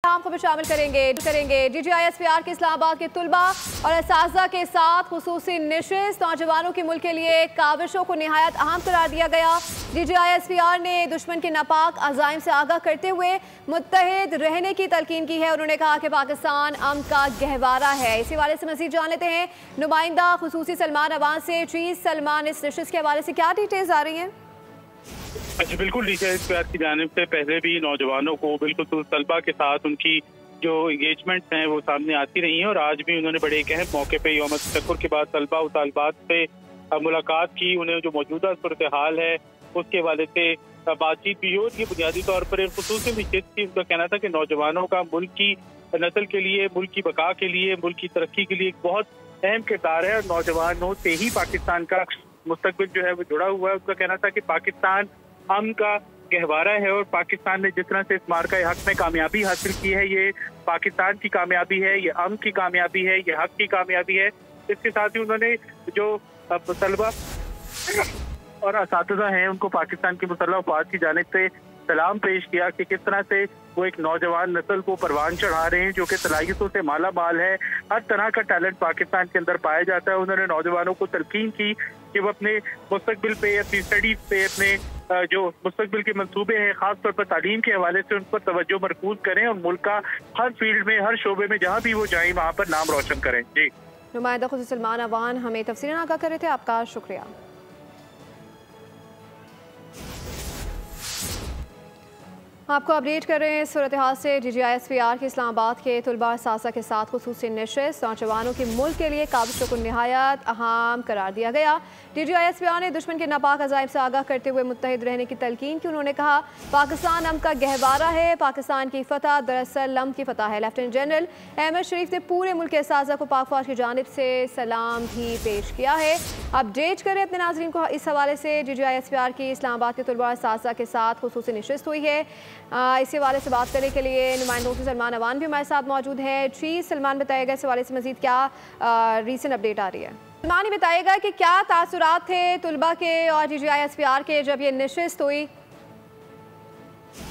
आम खबर शामिल करेंगे DGISPR के इस्लामाबाद के तुलबा और असातिज़ा के साथ खुसूसी निशिस्त। नौजवानों की मुल्क के लिए काविशों को निहायत अहम करार दिया गया। DGISPR ने दुश्मन के नापाक अज़ाइम से आगाह करते हुए मुत्तहिद रहने की तलकीन की है। उन्होंने कहा कि पाकिस्तान अमन का गहवारा है। इसी हवाले से मज़ीद जान लेते हैं नुमाइंदा खुसूसी सलमान अवान से। चीज़ सलमान, इस निशिस्त के हवाले से क्या डिटेल्स आ रही हैं? अच्छा, बिल्कुल DGISPR की जानिब से पहले भी नौजवानों को बिल्कुल तलबा के साथ उनकी जो इंगेजमेंट हैं वो सामने आती रही हैं और आज भी उन्होंने बड़े एक अहम मौके पे यौम तशक्कुर के बाद तलबा और तालिबात से मुलाकात की। उन्हें जो मौजूदा सूरत हाल है उसके हवाले से बातचीत भी हो। बुनियादी तौर पर एक खुसूसी नशिस्त थी। उनका कहना था कि नौजवानों का मुल्क की नस्ल के लिए, मुल्क की बका के लिए, मुल्क की तरक्की के लिए एक बहुत अहम किरदार है और नौजवानों से ही पाकिस्तान का मुस्तकबिल जो है वो जुड़ा हुआ है। उसका कहना था कि पाकिस्तान अमन का गहवारा है और पाकिस्तान ने जिस तरह से इस मार्का हक में कामयाबी हासिल की है, ये पाकिस्तान की कामयाबी है, ये अमन की कामयाबी है, ये हक की कामयाबी है। इसके साथ ही उन्होंने जो तलबा और असातिज़ा हैं उनको पाकिस्तान की मुसल्लह अफ़वाज की जानिब से सलाम पेश किया कि किस तरह से वो एक नौजवान नस्ल को परवान चढ़ा रहे हैं जो कि सलाहियतों से माला माल है। हर तरह का टैलेंट पाकिस्तान के अंदर पाया जाता है। उन्होंने नौजवानों को तलकीन की कि वो अपने मुस्तकबिल पे, अपनी स्टडीज पे, अपने जो मुस्तकबिल के मंसूबे हैं खासतौर पर तालीम के हवाले से उन पर तवज्जो मरकूज करें और मुल्क का हर फील्ड में, हर शोबे में जहाँ भी वो जाएं वहाँ पर नाम रोशन करें। जी, नुमाइंदा खुसूसी सलमान अवान हमें तफसीलन आगाह कर रहे थे, आपका शुक्रिया। आपको अपडेट कर रहे हैं सूरत हाल से। DGISPR के इस्लामाबाद के तुलबा असातिज़ा के साथ खुसूसी निशिस्त। नौजवानों के मुल्क के लिए काविशों को निहायत अहम करार दिया गया। DGISPR ने दुश्मन के नापाक अज़ाइम से आगाह करते हुए मुत्तहिद रहने की तलकीन की। उन्होंने कहा पाकिस्तान अमन का गहवारा है। पाकिस्तान की फतह दरअसल अमन की फतह है। लेफ्टिनेंट जनरल अहमद शरीफ ने पूरे मुल्क के असातिज़ा को पाक फौज की जानिब से सलाम भी पेश किया है। अपडेट करें अपने नाज़रीन को इस हवाले से। DGISPR की इस्लामाबाद के तुलबा असातिज़ा के साथ खुसूसी निशिस्त हुई है। इसी हवाले से बात करने के लिए नुमाइंदा सलमान अवान भी हमारे साथ मौजूद है। जी सलमान, बताइएगा इस हवाले से मजीद क्या रीसेंट अपडेट आ रही है? सलमान ही बताइएगा कि क्या तासुरात थे तुलबा के और DGISPR के जब ये निशिस्त हुई?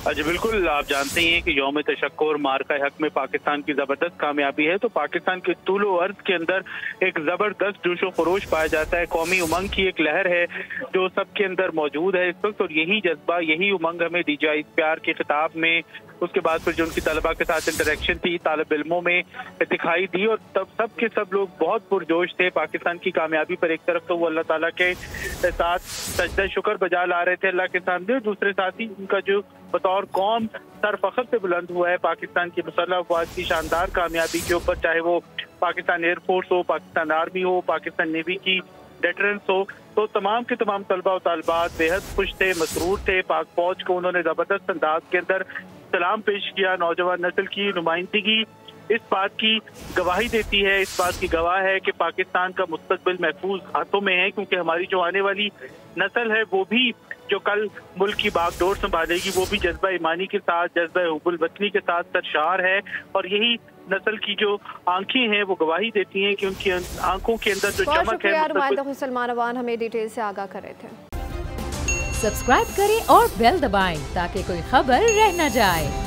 जी बिल्कुल, आप जानते हैं कि यौम तशक्कुर मार्का हक में पाकिस्तान की जबरदस्त कामयाबी है तो पाकिस्तान के तूलो अर्ज के अंदर एक जबरदस्त जोशो खरोश पाया जाता है। कौमी उमंग की एक लहर है जो सबके अंदर मौजूद है इस वक्त और यही जज्बा, यही उमंग हमें DGISPR के खिताब में, उसके बाद फिर जो उनकी तलबा के साथ इंटरेक्शन थी तालिब इल्मों में दिखाई दी और तब सब के सब लोग बहुत पुरजोश थे पाकिस्तान की कामयाबी पर। एक तरफ तो वो अल्लाह ताला के साथ सजदा शुक्र बजा ला रहे थे अल्लाह के सामने और दूसरे साथ ही उनका जो बतौर कौम सर फख्र से बुलंद हुआ है पाकिस्तान की मुसल्लह अफ़वाज की शानदार कामयाबी के ऊपर, चाहे वो पाकिस्तान एयरफोर्स हो, पाकिस्तान आर्मी हो, पाकिस्तान नेवी की डेटरेंस हो, तो तमाम के तमाम तलबा और तालिबात बेहद खुश थे, मसरूर थे। पाक फौज को उन्होंने जबरदस्त अंदाज के अंदर सलाम पेश किया। नौजवान नस्ल की नुमाइंदगी इस बात की गवाही देती है, इस बात की गवाह है कि पाकिस्तान का मुस्तकबिल महफूज हाथों में है क्योंकि हमारी जो आने वाली नस्ल है वो भी जो कल मुल्क की बागडोर संभालेगी वो भी जज्बा ईमानी के साथ, जज्बा हुब्बुल वतनी के साथ सरशार है और यही नस्ल की जो आंखें हैं वो गवाही देती हैं कि उनकी आंखों के अंदर जो चमक है। नुमाइंदा सलमान अवान हमें डिटेल से आगाह कर रहे थे। सब्सक्राइब करें और बेल दबाएं ताकि कोई खबर रह न जाए।